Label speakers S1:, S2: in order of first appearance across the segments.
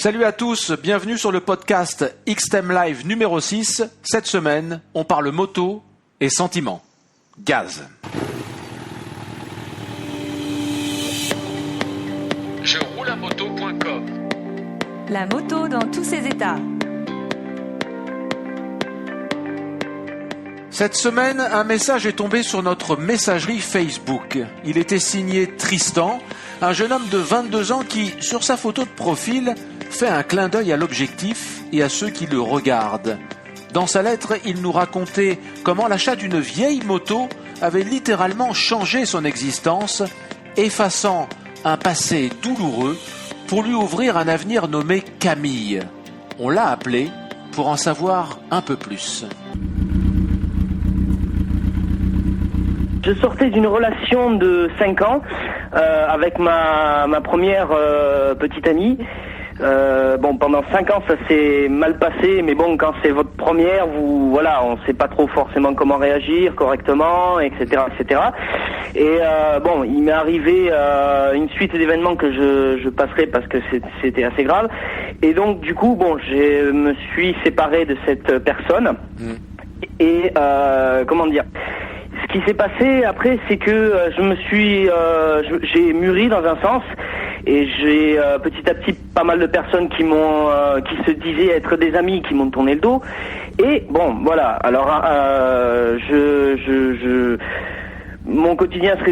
S1: Salut à tous, bienvenue sur le podcast XTEM Live numéro 6. Cette semaine, on parle moto et sentiments. Gaz.
S2: Je roule à moto.com.
S3: La moto dans tous ses états.
S1: Cette semaine, un message est tombé sur notre messagerie Facebook. Il était signé Tristan, un jeune homme de 22 ans qui, sur sa photo de profil, fait un clin d'œil à l'objectif et à ceux qui le regardent. Dans sa lettre, il nous racontait comment l'achat d'une vieille moto avait littéralement changé son existence, effaçant un passé douloureux pour lui ouvrir un avenir nommé Camille. On l'a appelé pour en savoir un peu plus.
S4: Je sortais d'une relation de 5 ans avec ma première petite amie. Pendant 5 ans ça s'est mal passé, mais bon, quand c'est votre première, on sait pas trop forcément comment réagir correctement, etc. Et il m'est arrivé une suite d'événements que je passerai parce que c'était assez grave. Et donc du coup, je me suis séparé de cette personne. Et ce qui s'est passé après, c'est que j'ai mûri dans un sens, et j'ai petit à petit pas mal de personnes qui se disaient être des amis, qui m'ont tourné le dos. Et mon quotidien se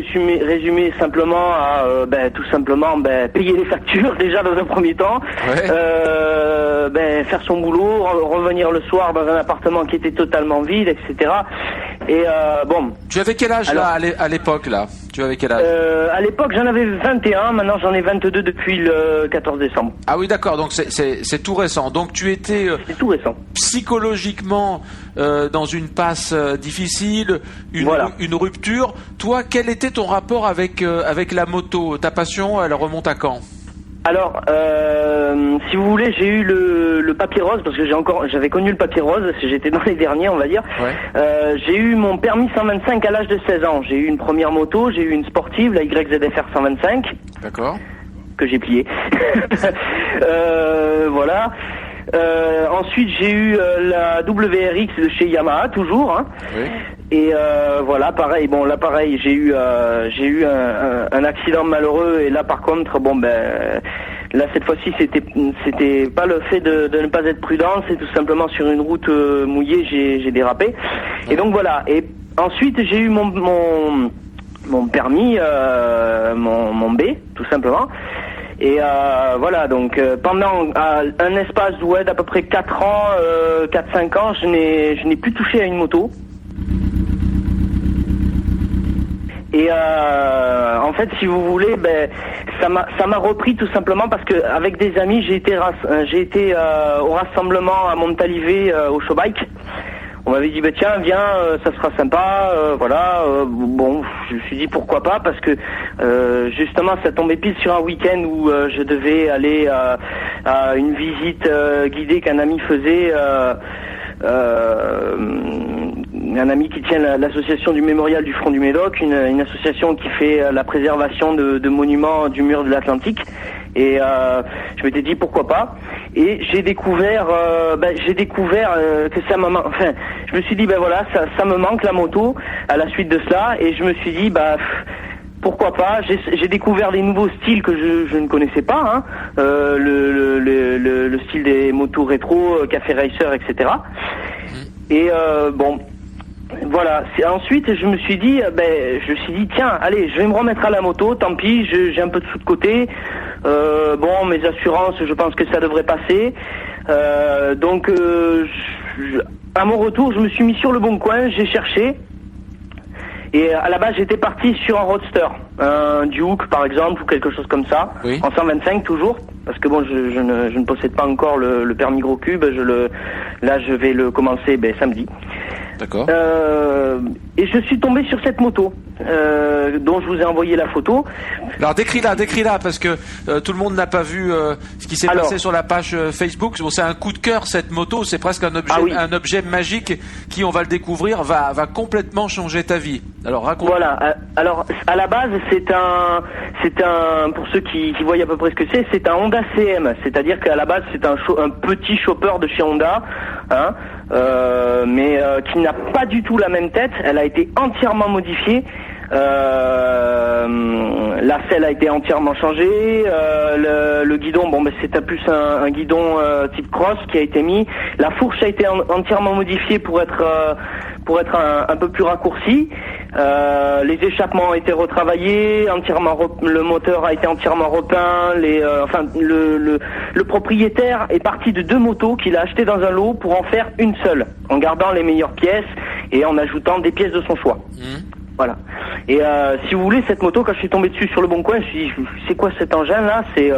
S4: résumait simplement à payer les factures déjà dans un premier temps, faire son boulot, revenir le soir dans un appartement qui était totalement vide, etc. Et
S1: Tu avais quel âge à l'époque là? Tu avais quel âge?
S4: À l'époque j'en avais 21, maintenant j'en ai 22 depuis le 14 décembre.
S1: Ah oui, d'accord, donc c'est tout récent. Donc tu étais
S4: c'est tout récent.
S1: Psychologiquement dans une passe difficile, une rupture. Toi, quel était ton rapport avec la moto? Ta passion, elle remonte à quand?
S4: Alors, si vous voulez, j'ai eu le papier rose, parce que j'avais connu le papier rose, j'étais dans les derniers, on va dire. Ouais. J'ai eu mon permis 125 à l'âge de 16 ans. J'ai eu une première moto, j'ai eu une sportive, la YZF-R 125. D'accord. Que j'ai pliée. Voilà. Ensuite, j'ai eu la WRX de chez Yamaha, toujours. Hein. Oui. Et pareil. J'ai eu un accident malheureux, et là, par contre, là cette fois-ci, c'était pas le fait de ne pas être prudent, c'est tout simplement sur une route mouillée, j'ai dérapé. Ouais. Et donc voilà. Et ensuite, j'ai eu mon permis, mon B, tout simplement. Et pendant un espace d'à peu près 4 ans, 4-5 ans, je n'ai plus touché à une moto. Et en fait, si vous voulez, ça m'a repris tout simplement parce que avec des amis, j'ai été au rassemblement à Montalivet au Showbike. On m'avait dit tiens, viens, ça sera sympa, je me suis dit pourquoi pas, parce que justement ça tombait pile sur un week-end où je devais aller à une visite guidée qu'un ami faisait, un ami qui tient l'association du Mémorial du Front du Médoc, une association qui fait la préservation de monuments du mur de l'Atlantique. Et je m'étais dit pourquoi pas, et j'ai découvert que ça m'a, je me suis dit ça me manque la moto à la suite de cela, et je me suis dit pourquoi pas. J'ai découvert des nouveaux styles que je ne connaissais pas, le style des motos rétro, café racer, etc. Et voilà. Ensuite, je me suis dit, tiens, allez, je vais me remettre à la moto. Tant pis, j'ai un peu de sous de côté. Mes assurances, je pense que ça devrait passer. À mon retour, je me suis mis sur le bon coin, j'ai cherché. Et à la base, j'étais parti sur un roadster, un Duke par exemple, ou quelque chose comme ça, oui. En 125 toujours, parce que je ne possède pas encore le permis gros cube. Je vais le commencer samedi. D'accord. Et je suis tombé sur cette moto dont je vous ai envoyé la photo.
S1: Alors décris-la, parce que tout le monde n'a pas vu ce qui s'est passé sur la page Facebook. Bon, c'est un coup de cœur cette moto, c'est presque un objet magique qui, on va le découvrir, va complètement changer ta vie. Alors raconte.
S4: Voilà. Alors à la base c'est un pour ceux qui voient à peu près ce que c'est un Honda CM, c'est-à-dire qu'à la base c'est un petit chopper de chez Honda, hein, mais qui n'a pas du tout la même tête. Elle a été entièrement modifiée. La selle a été entièrement changée. Le guidon, c'était plus un guidon type cross qui a été mis. La fourche a été entièrement modifiée pour être un peu plus raccourci. Les échappements ont été retravaillés, le moteur a été entièrement repeint. Le propriétaire est parti de 2 motos qu'il a achetées dans un lot pour en faire une seule, en gardant les meilleures pièces et en ajoutant des pièces de son choix. Voilà. Et si vous voulez, cette moto, quand je suis tombé dessus sur le bon coin, je me suis dit, c'est quoi cet engin là? J'ai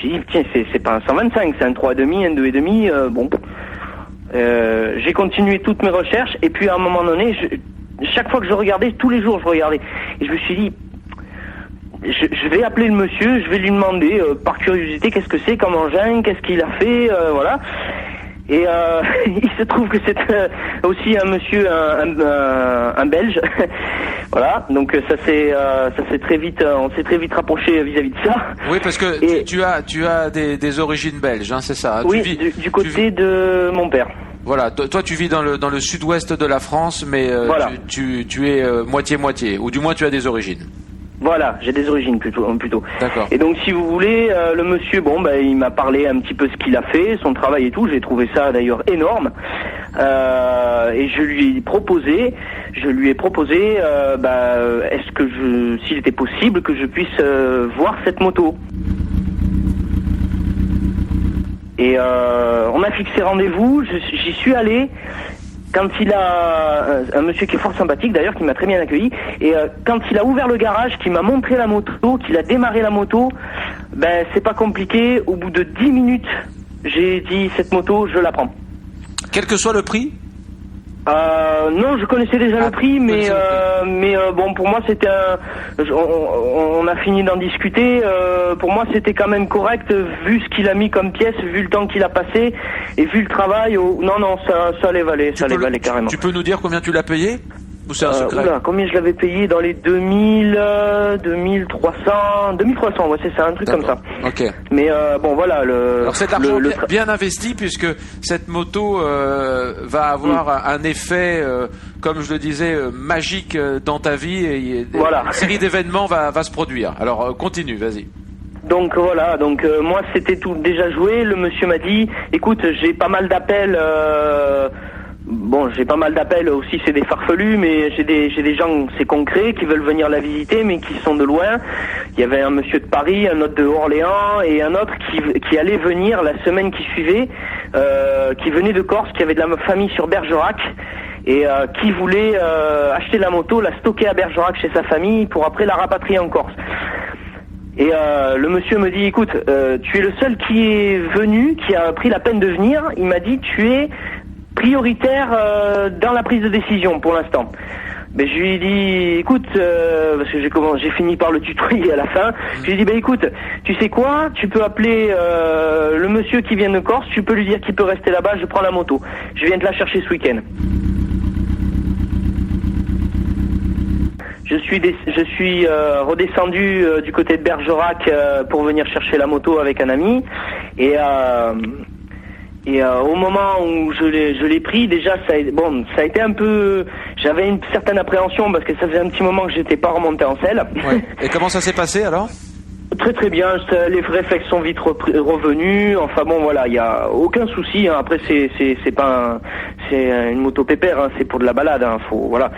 S4: dit, tiens, c'est pas un 125, c'est un 3,5, un 2,5. Bon. J'ai continué toutes mes recherches et puis à un moment donné, chaque fois que je regardais, tous les jours je regardais, et je me suis dit, je vais appeler le monsieur, je vais lui demander par curiosité qu'est-ce que c'est comme engin, qu'est-ce qu'il a fait, voilà. Et il se trouve que c'est aussi un monsieur, un Belge, voilà. Donc ça s'est très vite, on s'est très vite rapproché vis-à-vis de ça.
S1: Oui, parce que tu as des origines belges, hein, c'est ça.
S4: Oui, du côté de mon père.
S1: Voilà, toi tu vis dans le sud-ouest de la France, mais voilà. tu es moitié-moitié, ou du moins tu as des origines.
S4: Voilà, j'ai des origines plutôt.
S1: D'accord.
S4: Et donc si vous voulez, le monsieur, il m'a parlé un petit peu ce qu'il a fait, son travail et tout. J'ai trouvé ça d'ailleurs énorme. Et je lui ai proposé, est-ce que s'il était possible que je puisse voir cette moto. Et on a fixé rendez-vous. J'y suis allé. Quand il a un monsieur qui est fort sympathique d'ailleurs, qui m'a très bien accueilli, et quand il a ouvert le garage, qu'il m'a montré la moto, qu'il a démarré la moto, c'est pas compliqué. Au bout de 10 minutes, j'ai dit cette moto, je la prends.
S1: Quel que soit le prix?
S4: Non, je connaissais déjà le prix, mais pour moi c'était on a fini d'en discuter. Pour moi c'était quand même correct vu ce qu'il a mis comme pièce, vu le temps qu'il a passé et vu le travail. Non, ça les valait, carrément.
S1: Tu peux nous dire combien tu l'as payé? Ou c'est un secret?
S4: Combien je l'avais payé? Dans les 2300, ouais, c'est ça, un truc comme ça.
S1: Ok.
S4: Mais voilà.
S1: Alors c'est de l'argent bien investi, puisque cette moto va avoir un effet, comme je le disais, magique dans ta vie, et
S4: voilà.
S1: Une série d'événements va se produire. Alors continue, vas-y.
S4: Donc voilà, moi c'était tout déjà joué. Le monsieur m'a dit, écoute, j'ai pas mal d'appels. J'ai pas mal d'appels aussi, c'est des farfelus, mais j'ai des gens, c'est concret, qui veulent venir la visiter, mais qui sont de loin. Il y avait un monsieur de Paris, un autre de Orléans, et un autre qui allait venir la semaine qui suivait, qui venait de Corse, qui avait de la famille sur Bergerac, et qui voulait acheter la moto, la stocker à Bergerac chez sa famille, pour après la rapatrier en Corse. Et le monsieur me dit, écoute, tu es le seul qui est venu, qui a pris la peine de venir. Il m'a dit, tu es prioritaire dans la prise de décision pour l'instant. Je lui ai dit, écoute, parce que j'ai fini par le tutoyer à la fin. Je lui ai dit, écoute, tu sais quoi, tu peux appeler le monsieur qui vient de Corse, tu peux lui dire qu'il peut rester là-bas, je prends la moto. Je viens de la chercher ce week-end. Je suis redescendu du côté de Bergerac pour venir chercher la moto avec un ami, et au moment où je l'ai pris, déjà ça a été un peu, j'avais une certaine appréhension parce que ça faisait un petit moment que j'étais pas remonté en selle.
S1: Ouais. Et comment ça s'est passé alors?
S4: Très très bien, les réflexes sont vite revenus. Enfin voilà, il y a aucun souci. Hein. Après c'est pas c'est une moto pépère, hein. C'est pour de la balade. Hein. Voilà.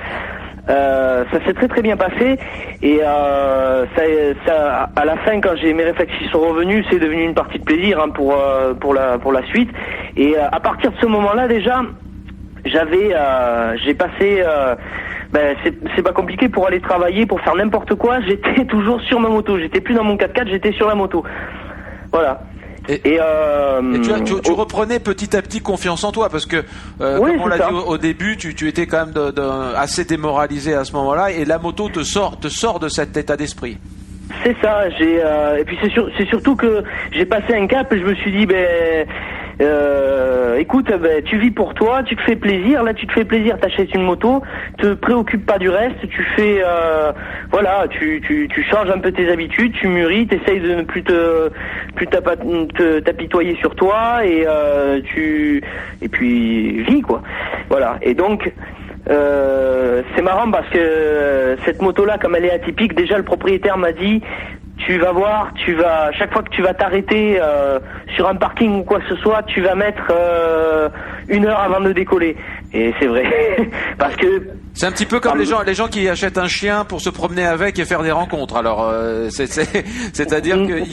S4: Ça s'est très très bien passé, et ça à la fin, quand mes réflexes sont revenus, c'est devenu une partie de plaisir, hein, pour la suite. Et à partir de ce moment-là, déjà j'ai passé c'est pas compliqué pour aller travailler, pour faire n'importe quoi, j'étais toujours sur ma moto, j'étais plus dans mon 4x4, j'étais sur la moto. Voilà.
S1: Et tu reprenais petit à petit confiance en toi, parce que
S4: oui,
S1: comme on l'a dit au début, tu étais quand même assez démoralisé à ce moment-là, et la moto te sort de cet état d'esprit.
S4: C'est ça. Et puis c'est surtout que j'ai passé un cap et je me suis dit écoute, tu vis pour toi, tu te fais plaisir. Là, tu te fais plaisir, t'achètes une moto, te préoccupe pas du reste. Tu fais, tu changes un peu tes habitudes, tu mûris, t'essayes de ne plus t'apitoyer sur toi et puis vis quoi. Voilà. Et donc. C'est marrant parce que cette moto-là, comme elle est atypique, déjà le propriétaire m'a dit tu vas voir, chaque fois que tu vas t'arrêter sur un parking ou quoi que ce soit, tu vas mettre 1 heure avant de décoller. Et c'est vrai, parce que
S1: c'est un petit peu comme les gens qui achètent un chien pour se promener avec et faire des rencontres. Alors c'est-à-dire que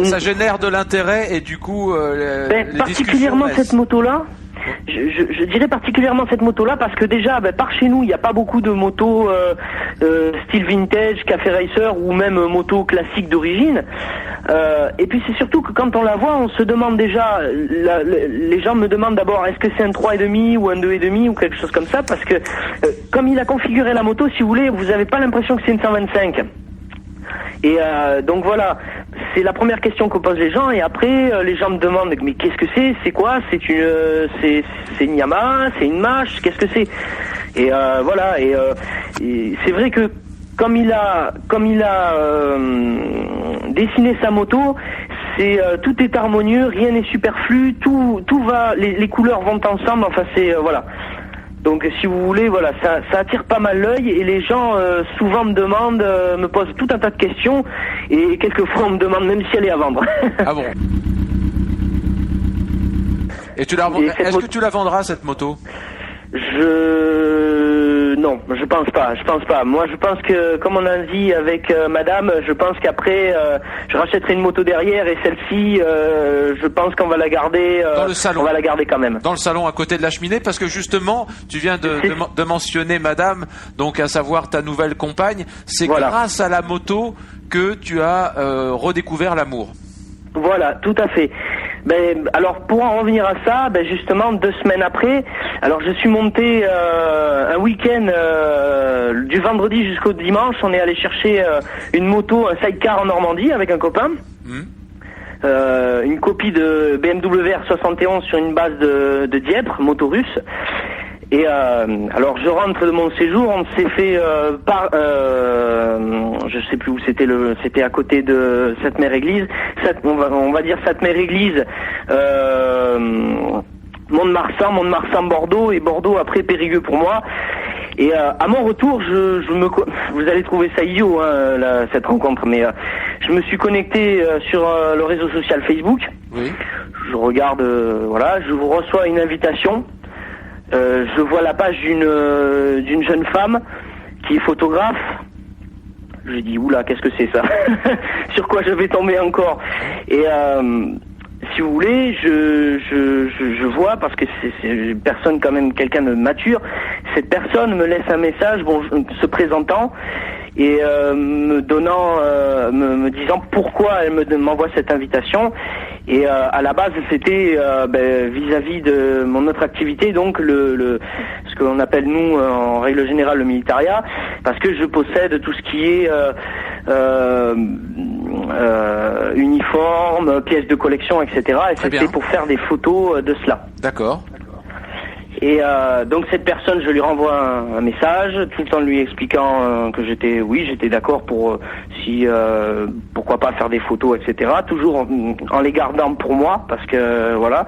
S1: ça génère de l'intérêt et du coup les
S4: particulièrement cette moto-là. Je dirais particulièrement cette moto-là parce que déjà, par chez nous, il n'y a pas beaucoup de motos style vintage, café racer ou même moto classique d'origine. Et puis c'est surtout que quand on la voit, on se demande déjà, les gens me demandent d'abord est-ce que c'est un 3,5 ou un 2,5 ou quelque chose comme ça, parce que comme il a configuré la moto, si vous voulez, vous n'avez pas l'impression que c'est une 125. Et donc voilà, c'est la première question que posent les gens, et après les gens me demandent mais qu'est-ce que c'est quoi, c'est une Yamaha, c'est une Mash, qu'est-ce que c'est? Et voilà, et c'est vrai que comme il a dessiné sa moto, tout est harmonieux, rien n'est superflu, tout va, les couleurs vont ensemble, enfin c'est voilà. Donc si vous voulez, voilà, ça attire pas mal l'œil, et les gens souvent me demandent, me posent tout un tas de questions, et quelquefois on me demande même si elle est à vendre.
S1: Ah bon? Et est-ce que tu la vendras cette moto?
S4: Non, je pense pas. Moi, je pense que, comme on a dit avec madame, je pense qu'après, je rachèterai une moto derrière, et celle-ci, je pense qu'on va la garder,
S1: dans le salon.
S4: On va la garder quand même.
S1: Dans le salon, à côté de la cheminée, parce que justement, tu viens de mentionner madame, donc à savoir ta nouvelle compagne, c'est voilà. Grâce à la moto que tu as redécouvert l'amour.
S4: Voilà, tout à fait. Alors pour en revenir à ça, justement 2 semaines après, alors je suis monté un week-end du vendredi jusqu'au dimanche, on est allé chercher une moto, un sidecar en Normandie avec un copain. Une copie de BMW R71 sur une base de Dieppe, moto russe. Et alors je rentre de mon séjour, on s'est fait je sais plus où c'était à côté de Sainte-Mère-Église, on va dire Sainte-Mère-Église, Mont-de-Marsan, Bordeaux, et Bordeaux après Périgueux pour moi. Et à mon retour, vous allez trouver ça idiot cette rencontre, mais je me suis connecté sur le réseau social Facebook. Oui. Je regarde, voilà, je vous reçois une invitation. Je vois la page d'une jeune femme qui est photographe. Je dis oula, qu'est-ce que c'est ça? Sur quoi je vais tomber encore? Et si vous voulez, je vois, parce que c'est une personne quand même, quelqu'un de mature. Cette personne me laisse un message, se présentant et me disant pourquoi elle m'envoie cette invitation. Et à la base, c'était vis-à-vis de mon autre activité, donc ce qu'on appelle nous en règle générale le militariat, parce que je possède tout ce qui est uniforme, pièces de collection, etc. Et c'était pour faire des photos de cela. D'accord. Et donc cette personne, je lui renvoie un message, tout le temps lui expliquant que j'étais d'accord pour pourquoi pas faire des photos, etc. Toujours en les gardant pour moi, parce que voilà,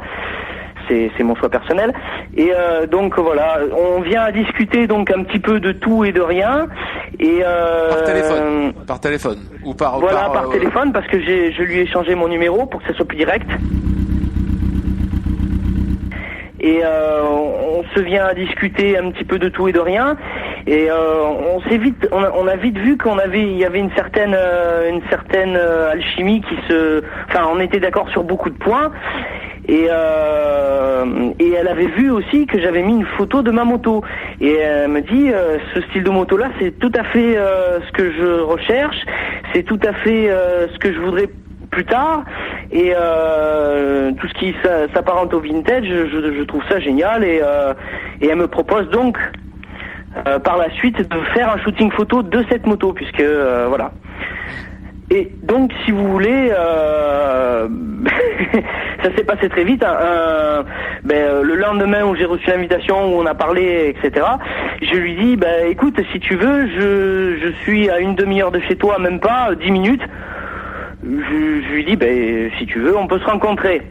S4: c'est mon choix personnel. Et donc voilà, on vient à discuter donc un petit peu de tout et de rien. Et
S1: par téléphone ou par
S4: téléphone, parce que je lui ai changé mon numéro pour que ça soit plus direct. Et on se vient à discuter un petit peu de tout et de rien, et on a vite vu il y avait une certaine alchimie on était d'accord sur beaucoup de points, et elle avait vu aussi que j'avais mis une photo de ma moto, et elle me dit ce style de moto là, c'est tout à fait ce que je recherche, c'est tout à fait ce que je voudrais plus tard. Et tout ce qui s'apparente au vintage, je trouve ça génial. Et elle me propose donc par la suite de faire un shooting photo de cette moto, puisque voilà. Et donc, si vous voulez, ça s'est passé très vite. Le lendemain où j'ai reçu l'invitation, où on a parlé, etc., je lui dis, écoute, si tu veux, je suis à une demi-heure de chez toi, même pas, 10 minutes. Je lui dis, si tu veux, on peut se rencontrer.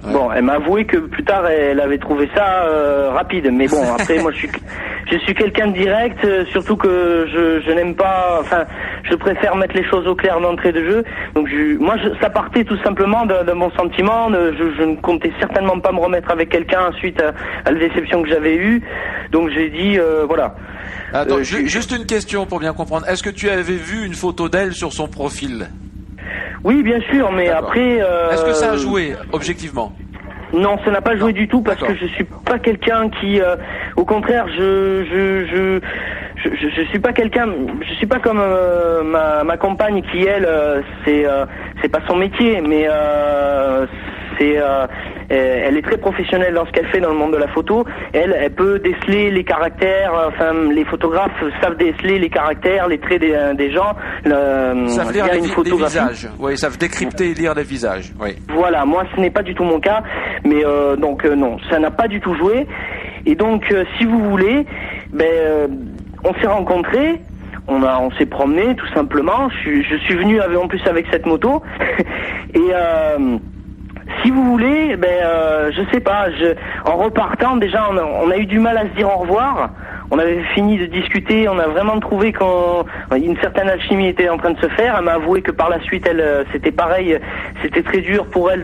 S4: Ouais. Bon, elle m'a avoué que plus tard, elle avait trouvé ça rapide. Mais bon, après, moi, je suis quelqu'un de direct, surtout que je n'aime pas... Enfin, je préfère mettre les choses au clair d'entrée de jeu. Donc, ça partait tout simplement d'un bon sentiment. Je ne comptais certainement pas me remettre avec quelqu'un suite à la déception que j'avais eue. Donc, j'ai dit, voilà.
S1: Attends, juste une question pour bien comprendre. Est-ce que tu avais vu une photo d'elle sur son profil ?
S4: Oui, bien sûr, mais
S1: D'accord.
S4: Après...
S1: Est-ce que ça a joué, objectivement ?
S4: Non, ça n'a pas joué du tout parce que je suis pas quelqu'un qui, au contraire, je suis pas quelqu'un, je suis pas comme ma compagne qui elle, c'est pas son métier, mais elle est très professionnelle dans ce qu'elle fait dans le monde de la photo. Elle peut déceler les caractères, les photographes savent déceler les caractères, les traits des gens.
S1: Savent lire les visages. Oui, ils savent décrypter et lire les visages. Oui.
S4: Voilà, moi ce n'est pas du tout mon cas, mais donc non, ça n'a pas du tout joué. Et donc, si vous voulez, on s'est rencontrés. On s'est promené tout simplement. Je suis venu en plus avec cette moto et si vous voulez, je sais pas. En repartant, déjà, on a eu du mal à se dire au revoir. On avait fini de discuter, on a vraiment trouvé qu'une certaine alchimie était en train de se faire. Elle m'a avoué que par la suite, c'était pareil, c'était très dur pour elle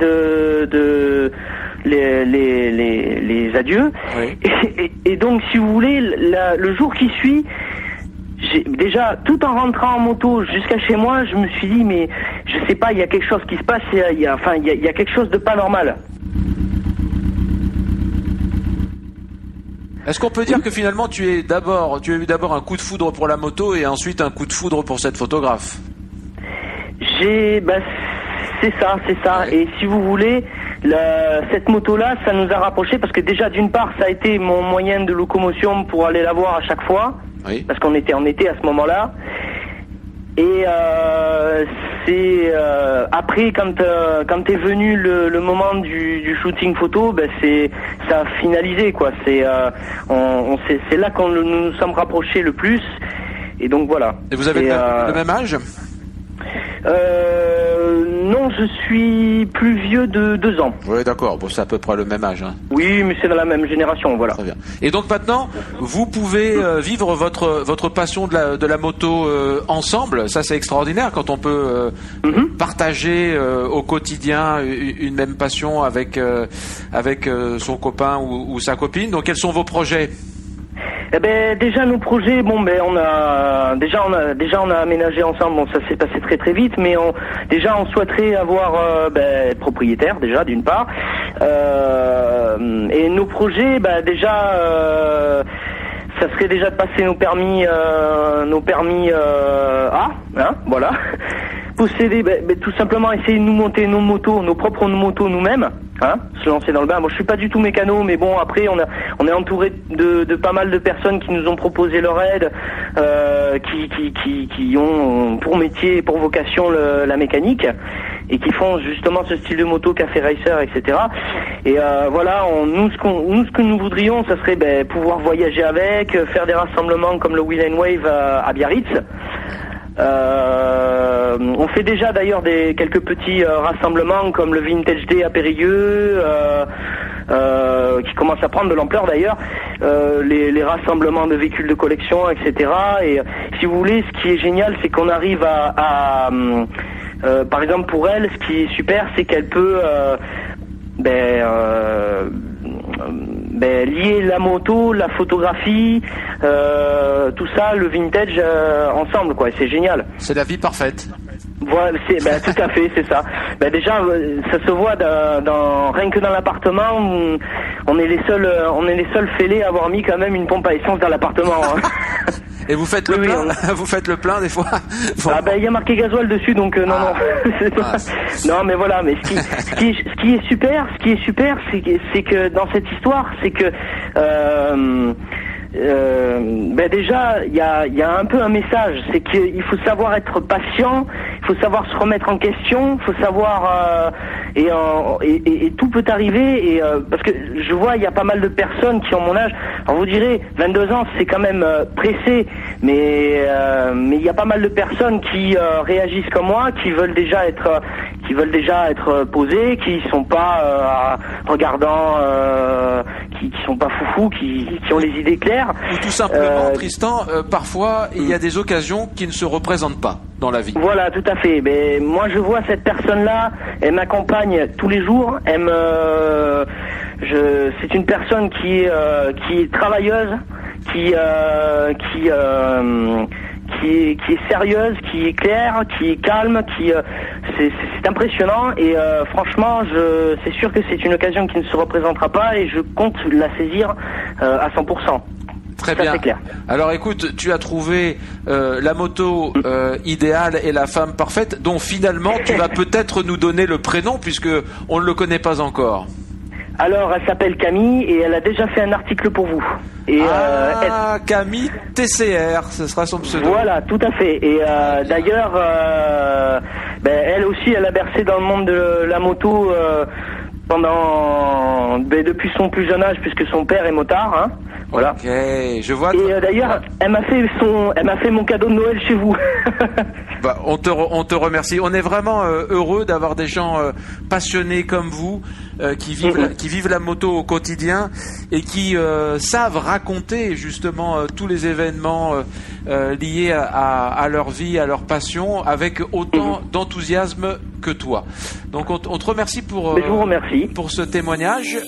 S4: les adieux. Oui. Et donc, si vous voulez, le jour qui suit, déjà, tout en rentrant en moto jusqu'à chez moi, je me suis dit, mais je sais pas, il y a quelque chose qui se passe, il y a quelque chose de pas normal.
S1: Est-ce qu'on peut dire que finalement tu as eu d'abord un coup de foudre pour la moto et ensuite un coup de foudre pour cette photographe ?
S4: C'est ça. Ouais. Et si vous voulez, cette moto-là, ça nous a rapprochés parce que déjà, d'une part, ça a été mon moyen de locomotion pour aller la voir à chaque fois. Oui. Parce qu'on était en été à ce moment-là. Et après quand est venu le moment du shooting photo, ça a finalisé quoi. C'est là qu'on nous sommes rapprochés le plus. Et donc voilà.
S1: Et vous avez le même âge ?
S4: Non, je suis plus vieux de 2 ans.
S1: Oui, d'accord. Bon, c'est à peu près le même âge. Hein.
S4: Oui, mais c'est dans la même génération, voilà.
S1: Très bien. Et donc maintenant, vous pouvez vivre votre passion de la moto ensemble. Ça, c'est extraordinaire quand on peut partager au quotidien une même passion avec son copain ou sa copine. Donc, quels sont vos projets ?
S4: Déjà nos projets, on a aménagé ensemble. Bon, ça s'est passé très très vite, mais on souhaiterait avoir propriétaire déjà d'une part. Et nos projets, ça serait déjà de passer nos permis A, hein, voilà. Posséder, tout simplement essayer de nous monter nos propres motos nous-mêmes, hein, se lancer dans le bain. Bon, je suis pas du tout mécano, mais bon, après on est entouré de pas mal de personnes qui nous ont proposé leur aide, qui ont pour métier et pour vocation la mécanique et qui font justement ce style de moto, café racer, etc. Et voilà, nous ce que nous voudrions, ça serait pouvoir voyager avec, faire des rassemblements comme le Wheel and Wave à Biarritz. On fait déjà d'ailleurs quelques petits rassemblements comme le Vintage Day à Périgueux, qui commence à prendre de l'ampleur d'ailleurs, les rassemblements de véhicules de collection, etc. Et si vous voulez, ce qui est génial, c'est qu'on arrive à par exemple pour elle, ce qui est super, c'est qu'elle peut lier la moto, la photographie, tout ça, le vintage ensemble, quoi. Et c'est génial.
S1: C'est la vie parfaite.
S4: Voilà, tout à fait, c'est ça. Déjà, ça se voit rien que dans l'appartement, on est les seuls fêlés à avoir mis quand même une pompe à essence dans l'appartement. Hein.
S1: Et vous faites le
S4: Oui,
S1: plein Vous faites le plein des fois? Bon.
S4: Ah ben il y a marqué gasoil dessus, donc non. C'est pas... Non, mais voilà, mais ce qui est super, c'est que dans cette histoire, c'est que déjà il y a un peu un message, c'est qu'il faut savoir être patient, il faut savoir se remettre en question, il faut savoir et tout peut arriver, et parce que je vois il y a pas mal de personnes qui ont mon âge. Alors vous direz 22 ans c'est quand même pressé, mais il y a pas mal de personnes qui réagissent comme moi, qui veulent déjà être posées, qui sont pas regardant, qui sont pas foufous, qui ont les idées claires.
S1: Ou tout simplement, Tristan, parfois il y a des occasions qui ne se représentent pas dans la vie.
S4: Voilà, tout à fait. Mais moi, je vois cette personne-là, elle m'accompagne tous les jours. C'est une personne qui est travailleuse, qui est sérieuse, qui est claire, qui est calme, c'est impressionnant, et franchement, c'est sûr que c'est une occasion qui ne se représentera pas, et je compte la saisir à 100%.
S1: Très
S4: ça,
S1: bien.
S4: C'est clair.
S1: Alors écoute, tu as trouvé la moto idéale et la femme parfaite, dont finalement tu vas peut-être nous donner le prénom, puisque on ne le connaît pas encore.
S4: Alors, elle s'appelle Camille et elle a déjà fait un article pour vous. Et,
S1: Camille TCR, ce sera son pseudo.
S4: Voilà, tout à fait. Et d'ailleurs, elle aussi, elle a bercé dans le monde de la moto depuis son plus jeune âge, puisque son père est motard. Hein. Voilà.
S1: Ok, je vois.
S4: Et d'ailleurs, elle m'a fait mon cadeau de Noël chez vous.
S1: Bah, on te remercie. On est vraiment heureux d'avoir des gens passionnés comme vous qui vivent la moto au quotidien et qui savent raconter justement tous les événements liés à leur vie, à leur passion, avec autant d'enthousiasme que toi. Donc on te remercie je vous remercie pour ce témoignage.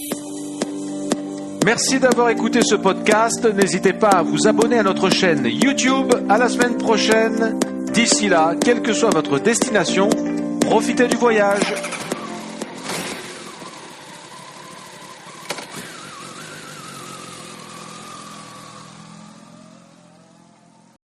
S1: Merci d'avoir écouté ce podcast. N'hésitez pas à vous abonner à notre chaîne YouTube. À la semaine prochaine. D'ici là, quelle que soit votre destination, profitez du voyage.